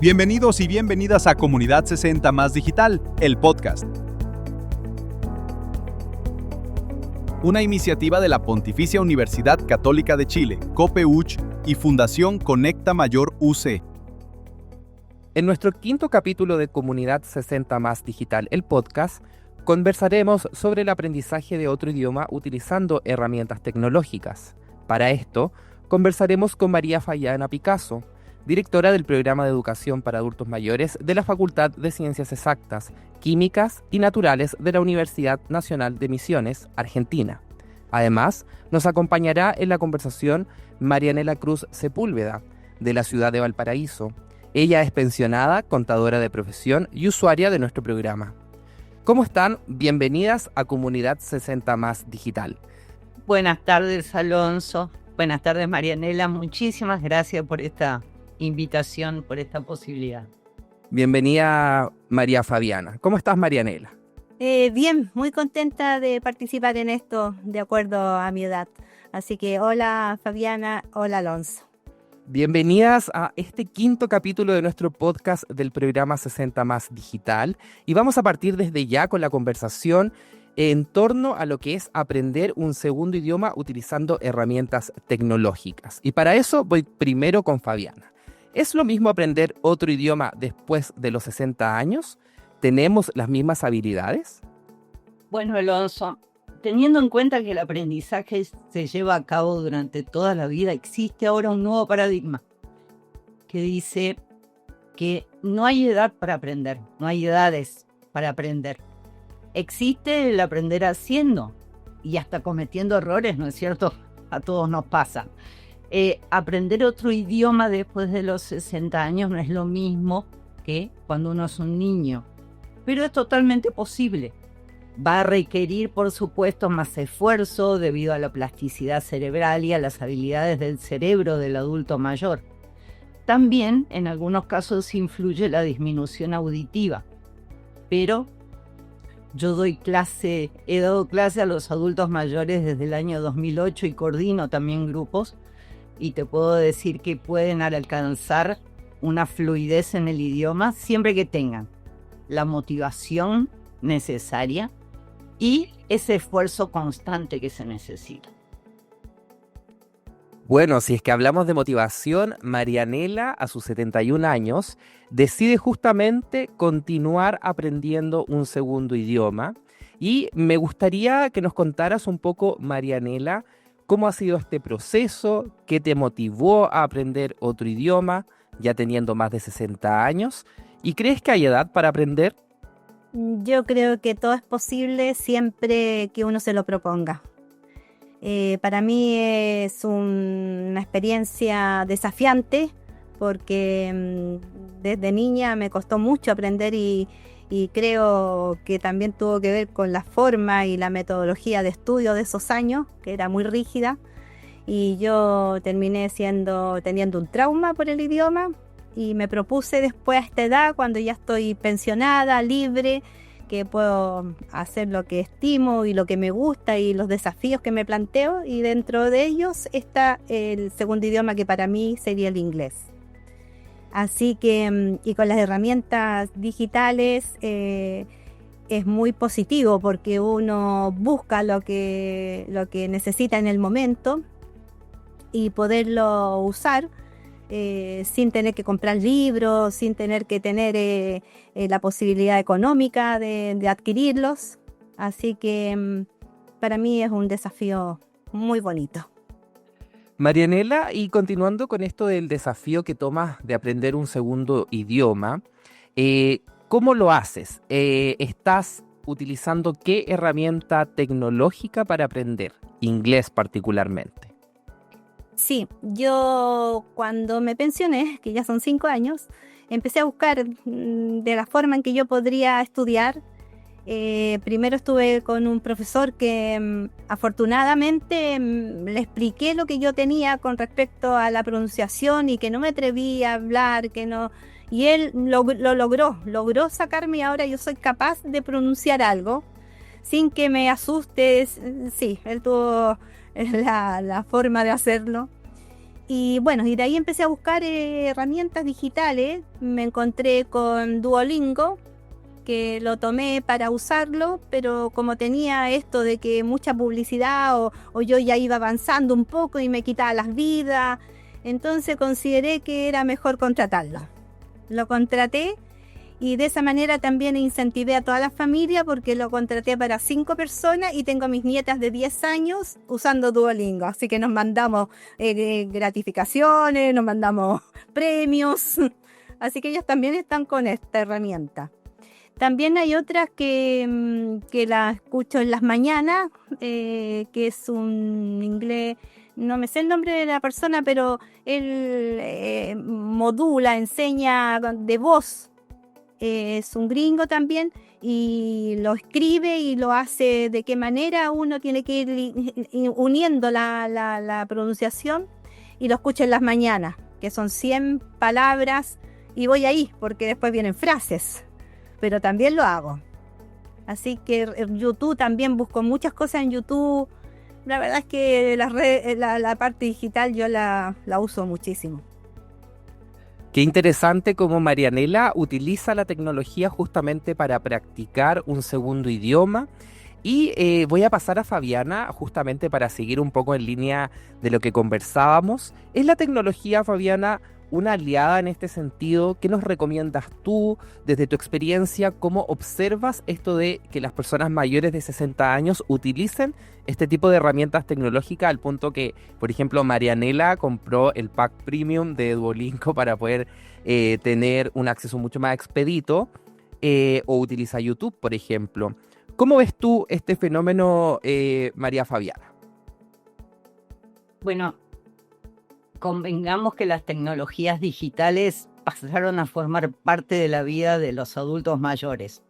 Bienvenidos y bienvenidas a Comunidad 60 Más Digital, el podcast. Una iniciativa de la Pontificia Universidad Católica de Chile, COPEUCH, y Fundación Conecta Mayor UC. En nuestro quinto capítulo de Comunidad 60 Más Digital, el podcast, conversaremos sobre el aprendizaje de otro idioma utilizando herramientas tecnológicas. Para esto, conversaremos con María Fabiana Picasso, directora del Programa de Educación para Adultos Mayores de la Facultad de Ciencias Exactas, Químicas y Naturales de la Universidad Nacional de Misiones, Argentina. Además, nos acompañará en la conversación Marianela Cruz Sepúlveda, de la ciudad de Valparaíso. Ella es pensionada, contadora de profesión y usuaria de nuestro programa. ¿Cómo están? Bienvenidas a Comunidad 60 Más Digital. Buenas tardes, Alonso. Buenas tardes, Marianela. Muchísimas gracias por esta invitación, por esta posibilidad. Bienvenida, María Fabiana. ¿Cómo estás, Marianela? Bien, muy contenta de participar en esto de acuerdo a mi edad. Así que hola Fabiana, hola Alonso. Bienvenidas a este quinto capítulo de nuestro podcast del programa 60 Más Digital. Y vamos a partir desde ya con la conversación en torno a lo que es aprender un segundo idioma utilizando herramientas tecnológicas. Y para eso voy primero con Fabiana. ¿Es lo mismo aprender otro idioma después de los 60 años? ¿Tenemos las mismas habilidades? Bueno, Alonso, teniendo en cuenta que el aprendizaje se lleva a cabo durante toda la vida, existe ahora un nuevo paradigma que dice que no hay edad para aprender, no hay edades para aprender. Existe el aprender haciendo y hasta cometiendo errores, ¿no es cierto? A todos nos pasa. Aprender otro idioma después de los 60 años no es lo mismo que cuando uno es un niño, pero es totalmente posible. Va a requerir, por supuesto, más esfuerzo debido a la plasticidad cerebral y a las habilidades del cerebro del adulto mayor. También, en algunos casos, influye la disminución auditiva, pero yo he dado clase a los adultos mayores desde el año 2008 y coordino también grupos, y te puedo decir que pueden alcanzar una fluidez en el idioma siempre que tengan la motivación necesaria y ese esfuerzo constante que se necesita. Bueno, si es que hablamos de motivación, Marianela, a sus 71 años, decide justamente continuar aprendiendo un segundo idioma. Y me gustaría que nos contaras un poco, Marianela, cómo ha sido este proceso, qué te motivó a aprender otro idioma, ya teniendo más de 60 años. ¿Y crees que hay edad para aprender? Yo creo que todo es posible siempre que uno se lo proponga. Para mí es una experiencia desafiante porque desde niña me costó mucho aprender y creo que también tuvo que ver con la forma y la metodología de estudio de esos años, que era muy rígida, y yo terminé teniendo un trauma por el idioma y me propuse después a esta edad, cuando ya estoy pensionada, libre, que puedo hacer lo que estimo y lo que me gusta y los desafíos que me planteo, y dentro de ellos está el segundo idioma, que para mí sería el inglés. Así que, y con las herramientas digitales es muy positivo porque uno busca lo que necesita en el momento y poderlo usar sin tener que comprar libros, sin tener que tener la posibilidad económica de adquirirlos. Así que para mí es un desafío muy bonito. Marianela, y continuando con esto del desafío que tomas de aprender un segundo idioma, ¿cómo lo haces? ¿Estás utilizando qué herramienta tecnológica para aprender inglés particularmente? Sí, yo cuando me pensioné, que ya son 5 años, empecé a buscar de la forma en que yo podría estudiar. Primero estuve con un profesor que afortunadamente le expliqué lo que yo tenía con respecto a la pronunciación y que no me atreví a hablar, y él lo logró sacarme, y ahora yo soy capaz de pronunciar algo sin que me asuste. Sí, él tuvo la forma de hacerlo. Y bueno, y de ahí empecé a buscar herramientas digitales. Me encontré con Duolingo, que lo tomé para usarlo, pero como tenía esto de que mucha publicidad o yo ya iba avanzando un poco y me quitaba las vidas, entonces consideré que era mejor contratarlo. Lo contraté y de esa manera también incentivé a toda la familia porque lo contraté para 5 personas y tengo a mis nietas de 10 años usando Duolingo. Así que nos mandamos gratificaciones, nos mandamos premios. Así que ellas también están con esta herramienta. También hay otras que la escucho en las mañanas, que es un inglés, no me sé el nombre de la persona, pero él modula, enseña de voz. Es un gringo también y lo escribe y lo hace de qué manera uno tiene que ir uniendo la pronunciación, y lo escucho en las mañanas, que son 100 palabras y voy ahí porque después vienen frases, pero también lo hago. Así que en YouTube también busco muchas cosas en YouTube. La verdad es que la parte digital yo la uso muchísimo. Qué interesante cómo Marianela utiliza la tecnología justamente para practicar un segundo idioma. Y voy a pasar a Fabiana justamente para seguir un poco en línea de lo que conversábamos. ¿Es la tecnología, Fabiana, una aliada en este sentido? ¿Qué nos recomiendas tú desde tu experiencia? ¿Cómo observas esto de que las personas mayores de 60 años utilicen este tipo de herramientas tecnológicas al punto que, por ejemplo, Marianela compró el pack premium de Duolingo para poder tener un acceso mucho más expedito, o utiliza YouTube, por ejemplo? ¿Cómo ves tú este fenómeno, María Fabiana? Bueno, convengamos que las tecnologías digitales pasaron a formar parte de la vida de los adultos mayores,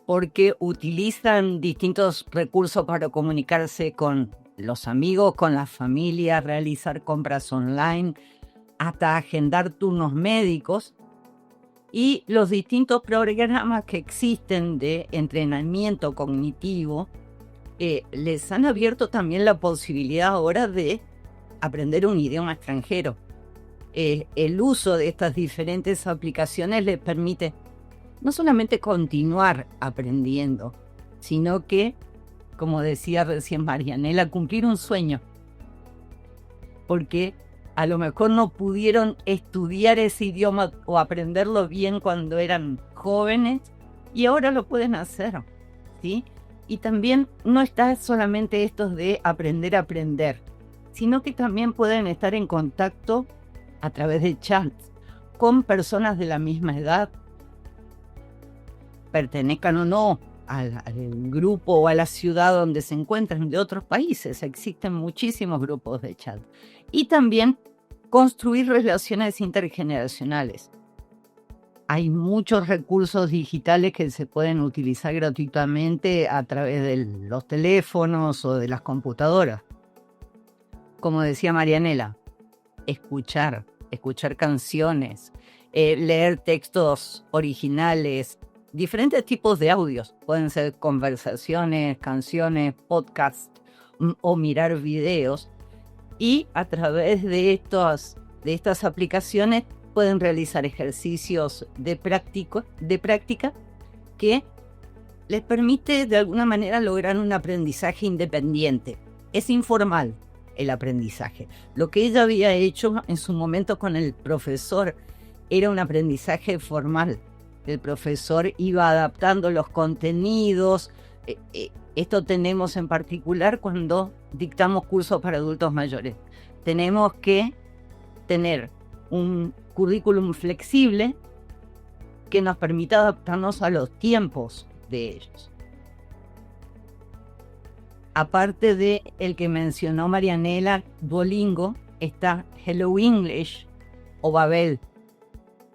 porque utilizan distintos recursos para comunicarse con los amigos, con la familia, realizar compras online, hasta agendar turnos médicos. Y los distintos programas que existen de entrenamiento cognitivo les han abierto también la posibilidad ahora de aprender un idioma extranjero. El uso de estas diferentes aplicaciones les permite no solamente continuar aprendiendo, sino que, como decía recién Marianela, cumplir un sueño. Porque a lo mejor no pudieron estudiar ese idioma o aprenderlo bien cuando eran jóvenes y ahora lo pueden hacer, ¿sí? Y también no está solamente esto de aprender a aprender, sino que también pueden estar en contacto a través de chats con personas de la misma edad, pertenezcan o no al grupo o a la ciudad donde se encuentran, de otros países. Existen muchísimos grupos de chat. Y también construir relaciones intergeneracionales. Hay muchos recursos digitales que se pueden utilizar gratuitamente a través de los teléfonos o de las computadoras. Como decía Marianela, escuchar canciones, leer textos originales, diferentes tipos de audios. Pueden ser conversaciones, canciones, podcasts o mirar videos. Y a través de estas aplicaciones pueden realizar ejercicios de práctica que les permite de alguna manera lograr un aprendizaje independiente. Es informal el aprendizaje. Lo que ella había hecho en su momento con el profesor era un aprendizaje formal. El profesor iba adaptando los contenidos. Esto tenemos en particular cuando dictamos cursos para adultos mayores. Tenemos que tener un currículum flexible que nos permita adaptarnos a los tiempos de ellos. Aparte de el que mencionó Marianela, Duolingo, está Hello English o Babel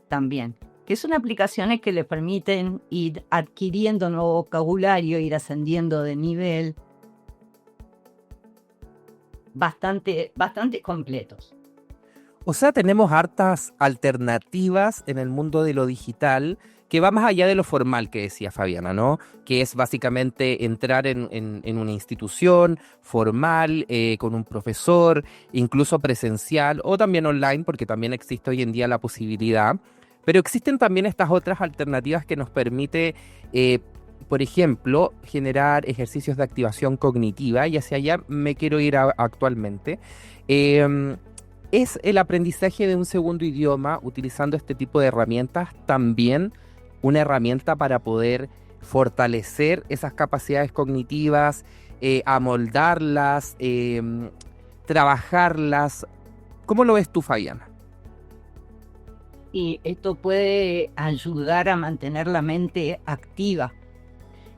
también, que son aplicaciones que les permiten ir adquiriendo nuevo vocabulario, ir ascendiendo de nivel, bastante completos. O sea, tenemos hartas alternativas en el mundo de lo digital que va más allá de lo formal que decía Fabiana, ¿no? Que es básicamente entrar en una institución formal, con un profesor, incluso presencial o también online, porque también existe hoy en día la posibilidad. Pero existen también estas otras alternativas que nos permite, por ejemplo, generar ejercicios de activación cognitiva, y hacia allá me quiero ir actualmente. ¿Es el aprendizaje de un segundo idioma, utilizando este tipo de herramientas, también una herramienta para poder fortalecer esas capacidades cognitivas, amoldarlas, trabajarlas? ¿Cómo lo ves tú, Fabiana? Y esto puede ayudar a mantener la mente activa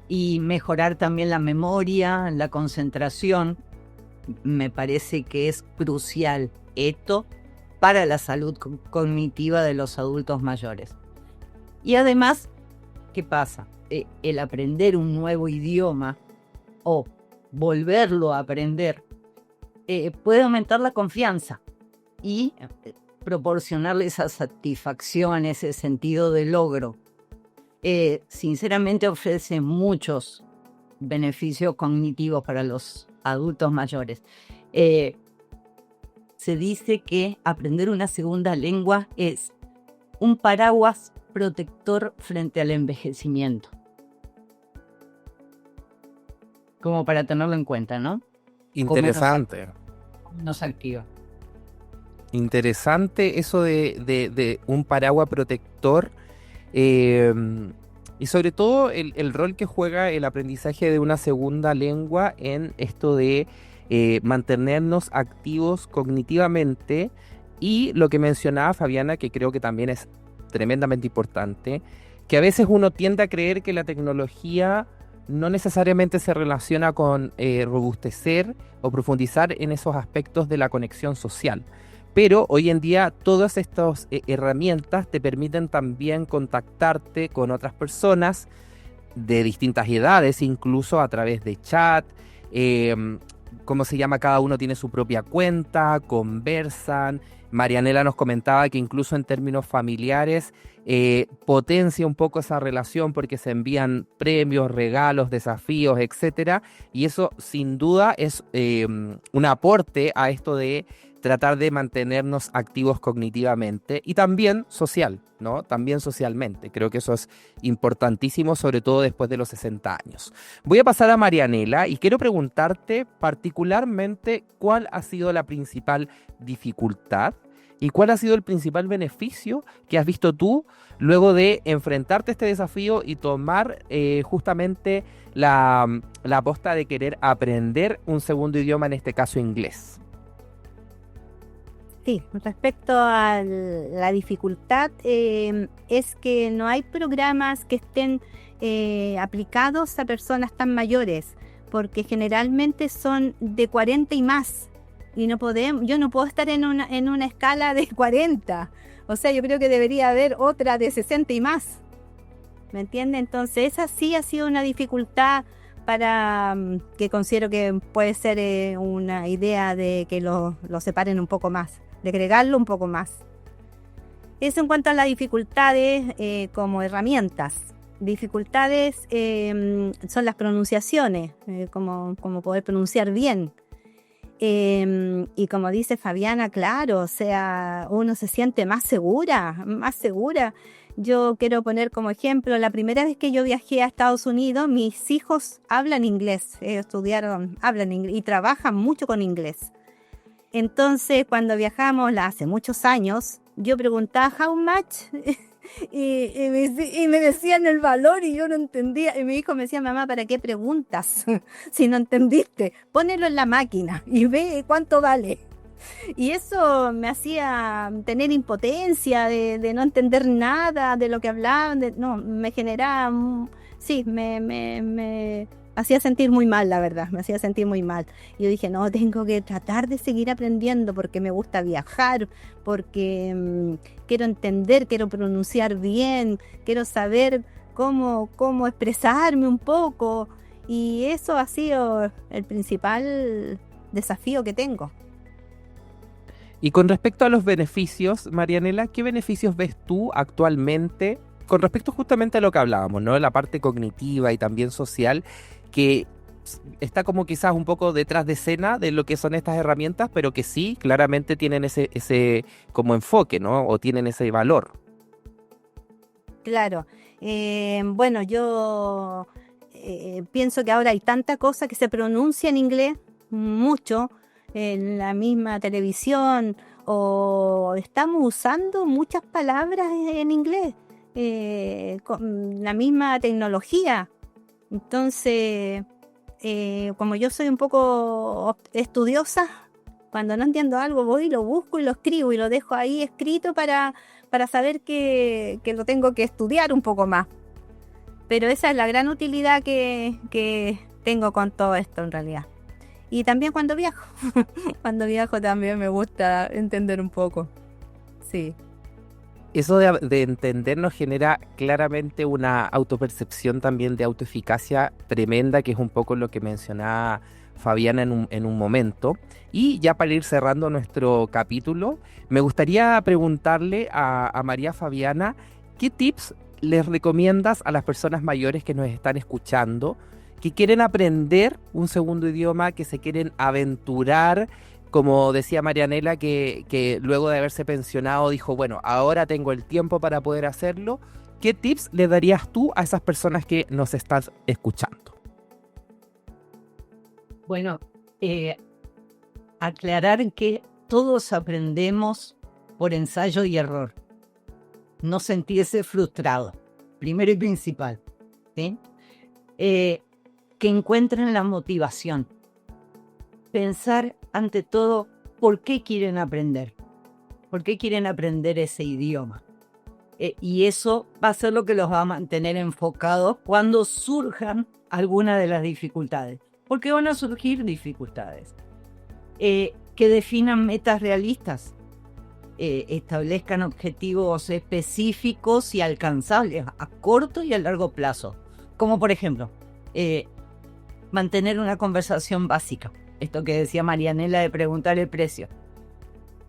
y mejorar también la memoria, la concentración. Me parece que es crucial esto para la salud cognitiva de los adultos mayores. Y además, ¿qué pasa? El aprender un nuevo idioma o volverlo a aprender puede aumentar la confianza y proporcionarle esa satisfacción, ese sentido de logro. Sinceramente ofrece muchos beneficios cognitivos para los adultos mayores. Se dice que aprender una segunda lengua es un paraguas protector frente al envejecimiento. Como para tenerlo en cuenta, ¿no? Interesante. Nos activa. Interesante eso de un paraguas protector, y sobre todo el rol que juega el aprendizaje de una segunda lengua en esto de mantenernos activos cognitivamente, y lo que mencionaba Fabiana, que creo que también es tremendamente importante, que a veces uno tiende a creer que la tecnología no necesariamente se relaciona con robustecer o profundizar en esos aspectos de la conexión social. Pero hoy en día todas estas herramientas te permiten también contactarte con otras personas de distintas edades, incluso a través de chat. ¿Cómo se llama? Cada uno tiene su propia cuenta, conversan. Marianela nos comentaba que incluso en términos familiares potencia un poco esa relación porque se envían premios, regalos, desafíos, etcétera. Y eso sin duda es un aporte a esto de tratar de mantenernos activos cognitivamente y también social, ¿no? También socialmente. Creo que eso es importantísimo, sobre todo después de los 60 años. Voy a pasar a Marianela y quiero preguntarte particularmente cuál ha sido la principal dificultad y cuál ha sido el principal beneficio que has visto tú luego de enfrentarte a este desafío y tomar justamente la aposta de querer aprender un segundo idioma, en este caso inglés. Sí, respecto a la dificultad, es que no hay programas que estén aplicados a personas tan mayores, porque generalmente son de 40 y más, y yo no puedo estar en una escala de 40, o sea, yo creo que debería haber otra de 60 y más, ¿me entiende? Entonces esa sí ha sido una dificultad para que considero que puede ser una idea de que lo separen un poco más, de agregarlo un poco más. Eso en cuanto a las dificultades como herramientas. Dificultades son las pronunciaciones, como poder pronunciar bien. Y como dice Fabiana, claro, o sea, uno se siente más segura. Yo quiero poner como ejemplo, la primera vez que yo viajé a Estados Unidos, mis hijos hablan inglés, hablan inglés y trabajan mucho con inglés. Entonces, cuando viajamos hace muchos años, yo preguntaba how much y me decían el valor y yo no entendía. Y mi hijo me decía, mamá, ¿para qué preguntas si no entendiste? Pónelo en la máquina y ve cuánto vale. Y eso me hacía tener impotencia de no entender nada de lo que hablaban. Me generaba, sí, me hacía sentir muy mal, la verdad, me hacía sentir muy mal. Y yo dije, no, tengo que tratar de seguir aprendiendo porque me gusta viajar, porque quiero entender, quiero pronunciar bien, quiero saber cómo expresarme un poco. Y eso ha sido el principal desafío que tengo. Y con respecto a los beneficios, Marianela, ¿qué beneficios ves tú actualmente con respecto justamente a lo que hablábamos, ¿no? La parte cognitiva y también social, que está como quizás un poco detrás de escena de lo que son estas herramientas, pero que sí, claramente tienen ese como enfoque, ¿no? O tienen ese valor. Claro. Bueno, yo pienso que ahora hay tanta cosa que se pronuncia en inglés, mucho, en la misma televisión, o estamos usando muchas palabras en inglés, con la misma tecnología. Entonces, como yo soy un poco estudiosa, cuando no entiendo algo voy y lo busco y lo escribo y lo dejo ahí escrito para saber que lo tengo que estudiar un poco más. Pero esa es la gran utilidad que tengo con todo esto en realidad. Y también cuando viajo, cuando viajo también me gusta entender un poco. Sí. Eso de entender nos genera claramente una autopercepción también de autoeficacia tremenda, que es un poco lo que mencionaba Fabiana en un momento. Y ya para ir cerrando nuestro capítulo, me gustaría preguntarle a María Fabiana, ¿qué tips les recomiendas a las personas mayores que nos están escuchando, que quieren aprender un segundo idioma, que se quieren aventurar? Como decía Marianela, que luego de haberse pensionado dijo, bueno, ahora tengo el tiempo para poder hacerlo. ¿Qué tips le darías tú a esas personas que nos estás escuchando? Bueno, aclarar que todos aprendemos por ensayo y error. No sentirse frustrado, primero y principal, ¿sí? Que encuentren la motivación. Pensar ante todo por qué quieren aprender. ¿Por qué quieren aprender ese idioma? Y eso va a ser lo que los va a mantener enfocados cuando surjan alguna de las dificultades. Porque van a surgir dificultades. Que definan metas realistas. Establezcan objetivos específicos y alcanzables a corto y a largo plazo. Como por ejemplo, mantener una conversación básica. Esto que decía Marianela de preguntar el precio.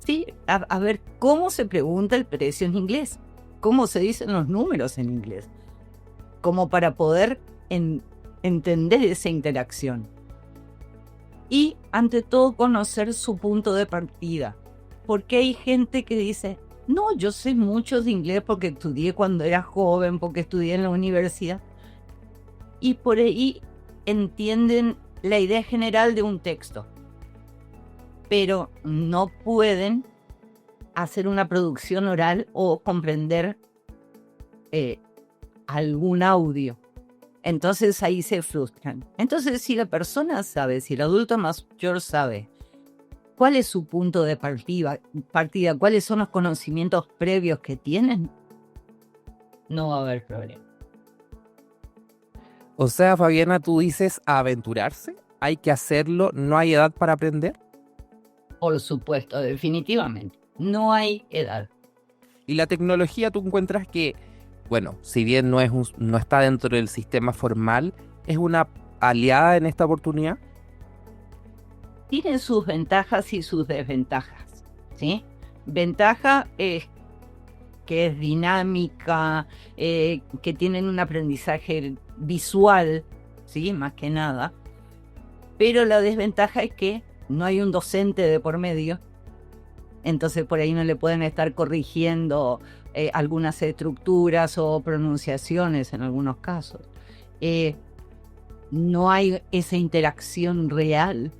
Sí, a ver cómo se pregunta el precio en inglés. Cómo se dicen los números en inglés. Como para poder entender esa interacción. Y ante todo conocer su punto de partida. Porque hay gente que dice, no, yo sé mucho de inglés porque estudié cuando era joven, porque estudié en la universidad. Y por ahí entienden la idea general de un texto, pero no pueden hacer una producción oral o comprender algún audio. Entonces ahí se frustran. Entonces si la persona sabe, si el adulto mayor sabe cuál es su punto de partida, cuáles son los conocimientos previos que tienen, no va a haber problema. O sea, Fabiana, tú dices aventurarse, hay que hacerlo, no hay edad para aprender. Por supuesto, definitivamente, no hay edad. Y la tecnología, tú encuentras que, bueno, si bien no está dentro del sistema formal, es una aliada en esta oportunidad. Tienen sus ventajas y sus desventajas, ¿sí? Ventaja es que es dinámica, que tienen un aprendizaje visual, ¿sí? Más que nada. Pero la desventaja es que no hay un docente de por medio, entonces por ahí no le pueden estar corrigiendo algunas estructuras o pronunciaciones en algunos casos. No hay esa interacción real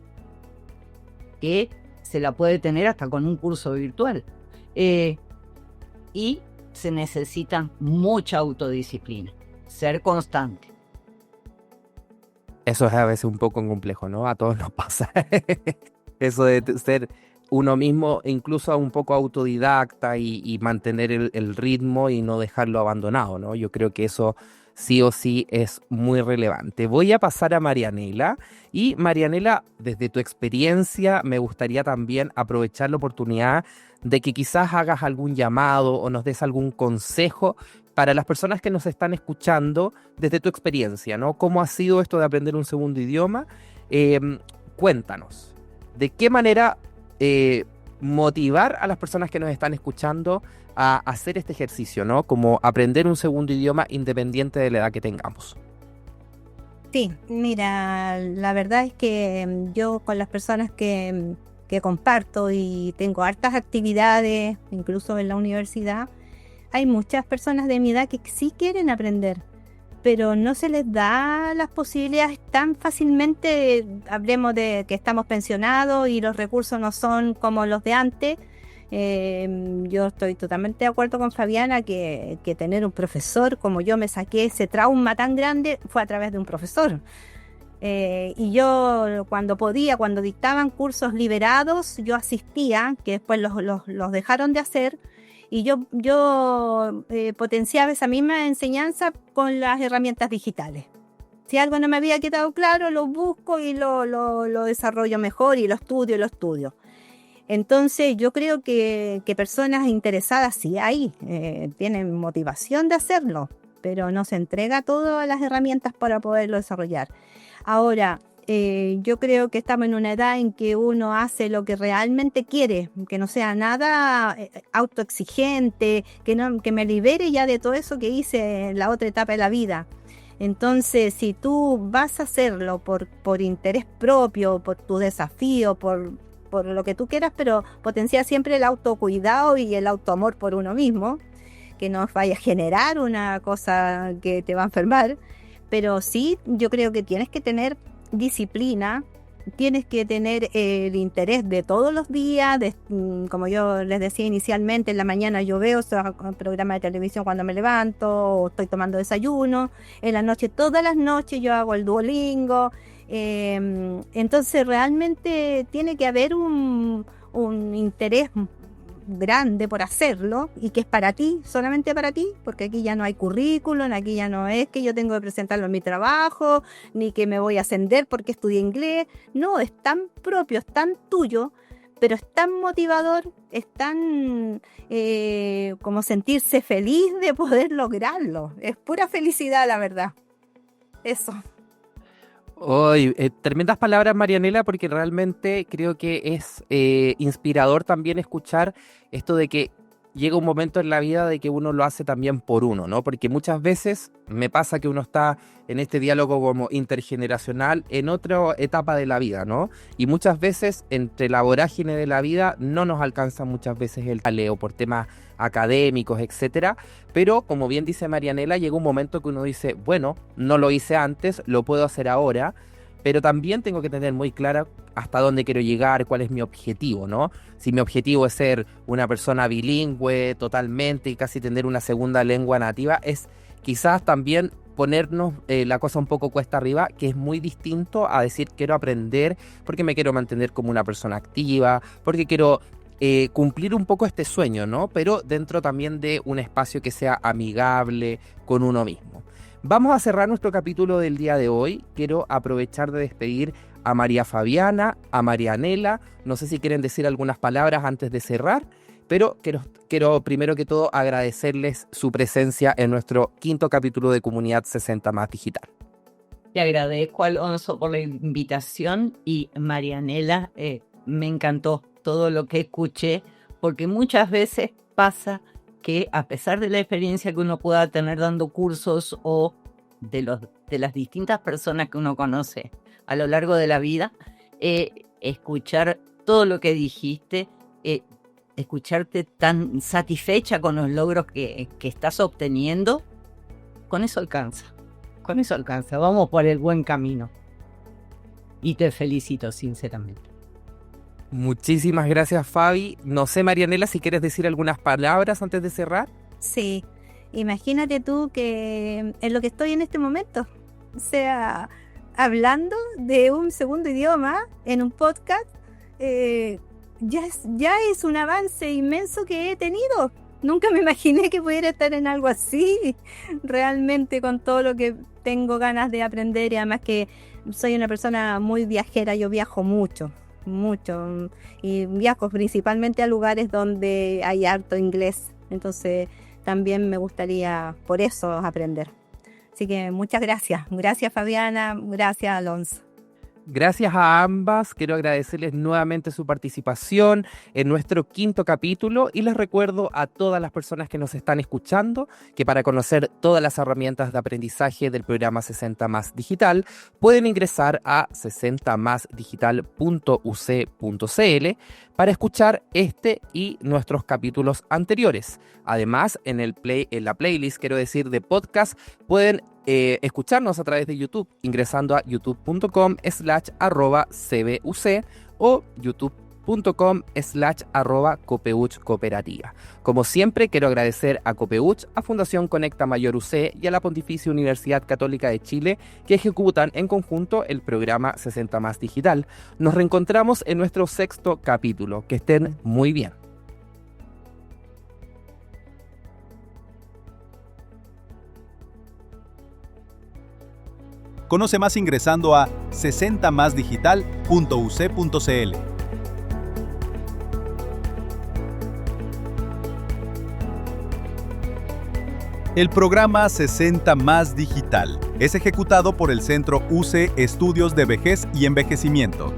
que se la puede tener hasta con un curso virtual. Y se necesita mucha autodisciplina, ser constante. Eso es a veces un poco complejo, ¿no? A todos nos pasa. Eso de ser uno mismo, incluso un poco autodidacta y mantener el ritmo y no dejarlo abandonado, ¿no? Yo creo que eso sí o sí es muy relevante. Voy a pasar a Marianela. Y Marianela, desde tu experiencia, me gustaría también aprovechar la oportunidad de que quizás hagas algún llamado o nos des algún consejo para las personas que nos están escuchando desde tu experiencia, ¿no? ¿Cómo ha sido esto de aprender un segundo idioma? Cuéntanos, ¿de qué manera motivar a las personas que nos están escuchando a hacer este ejercicio, ¿no? Como aprender un segundo idioma independiente de la edad que tengamos. Sí, mira, la verdad es que yo con las personas que comparto y tengo hartas actividades, incluso en la universidad, hay muchas personas de mi edad que sí quieren aprender, pero no se les da las posibilidades tan fácilmente. Hablemos de que estamos pensionados y los recursos no son como los de antes. Yo estoy totalmente de acuerdo con Fabiana que tener un profesor, como yo me saqué ese trauma tan grande, fue a través de un profesor. Y yo cuando dictaban cursos liberados, yo asistía, que después los dejaron de hacer, y yo potenciaba esa misma enseñanza con las herramientas digitales. Si algo no me había quedado claro, lo busco y lo desarrollo mejor y lo estudio. Entonces yo creo que personas interesadas sí hay, tienen motivación de hacerlo, pero no se entrega todas las herramientas para poderlo desarrollar. Ahora, yo creo que estamos en una edad en que uno hace lo que realmente quiere, que no sea nada autoexigente, que me libere ya de todo eso que hice en la otra etapa de la vida. Entonces, si tú vas a hacerlo por interés propio, por tu desafío, por lo que tú quieras, pero potenciar siempre el autocuidado y el autoamor por uno mismo, que no vaya a generar una cosa que te va a enfermar. Pero sí, yo creo que tienes que tener disciplina, tienes que tener el interés de todos los días, como yo les decía inicialmente, en la mañana yo veo el programa de televisión cuando me levanto, o estoy tomando desayuno, en la noche, todas las noches yo hago el Duolingo. Entonces realmente tiene que haber un interés grande por hacerlo, y que es para ti, solamente para ti, porque aquí ya no hay currículum, aquí ya no es que yo tengo que presentarlo en mi trabajo, ni que me voy a ascender porque estudié inglés. No, es tan propio, es tan tuyo, pero es tan motivador, es tan como sentirse feliz de poder lograrlo. Es pura felicidad, la verdad. Eso. Tremendas palabras, Marianela, porque realmente creo que es inspirador también escuchar esto de que llega un momento en la vida de que uno lo hace también por uno, ¿no? Porque muchas veces me pasa que uno está en este diálogo como intergeneracional en otra etapa de la vida, ¿no? Y muchas veces entre la vorágine de la vida no nos alcanza muchas veces el taleo por temas académicos, etcétera, pero como bien dice Marianela, llega un momento que uno dice, bueno, no lo hice antes, lo puedo hacer ahora, pero también tengo que tener muy clara hasta dónde quiero llegar, cuál es mi objetivo, ¿no? Si mi objetivo es ser una persona bilingüe totalmente y casi tener una segunda lengua nativa, es quizás también ponernos la cosa un poco cuesta arriba, que es muy distinto a decir quiero aprender porque me quiero mantener como una persona activa, porque quiero cumplir un poco este sueño, ¿no? Pero dentro también de un espacio que sea amigable con uno mismo. Vamos a cerrar nuestro capítulo del día de hoy. Quiero aprovechar de despedir a María Fabiana, a Marianela. No sé si quieren decir algunas palabras antes de cerrar, pero quiero primero que todo agradecerles su presencia en nuestro quinto capítulo de Comunidad 60 Más Digital. Te agradezco, Alonso, por la invitación, y Marianela, me encantó todo lo que escuché, porque muchas veces pasa que a pesar de la experiencia que uno pueda tener dando cursos o de las distintas personas que uno conoce a lo largo de la vida, escuchar todo lo que dijiste, escucharte tan satisfecha con los logros que estás obteniendo, con eso alcanza, vamos por el buen camino. Y te felicito sinceramente. Muchísimas gracias, Fabi. No sé, Marianela, si quieres decir algunas palabras antes de cerrar. Sí, imagínate tú que en lo que estoy en este momento, o sea, hablando de un segundo idioma en un podcast, ya es un avance inmenso que he tenido. Nunca me imaginé que pudiera estar en algo así, realmente, con todo lo que tengo ganas de aprender, y además que soy una persona muy viajera, yo viajo mucho, y viajo principalmente a lugares donde hay harto inglés, entonces también me gustaría por eso aprender. Así que muchas gracias Fabiana, gracias Alonso. Gracias a ambas, quiero agradecerles nuevamente su participación en nuestro quinto capítulo y les recuerdo a todas las personas que nos están escuchando que para conocer todas las herramientas de aprendizaje del programa 60 Más Digital pueden ingresar a 60másdigital.uc.cl para escuchar este y nuestros capítulos anteriores. Además, en la playlist, quiero decir, de podcast, pueden escucharnos a través de YouTube, ingresando a youtube.com/cbuc o youtube.com/copeuch-cooperativa. Como siempre, quiero agradecer a Copeuch, a Fundación Conecta Mayor UC y a la Pontificia Universidad Católica de Chile que ejecutan en conjunto el programa 60 Más Digital. Nos reencontramos en nuestro sexto capítulo. Que estén muy bien. Conoce más ingresando a 60másdigital.uc.cl. El programa 60 Más Digital es ejecutado por el Centro UC Estudios de Vejez y Envejecimiento.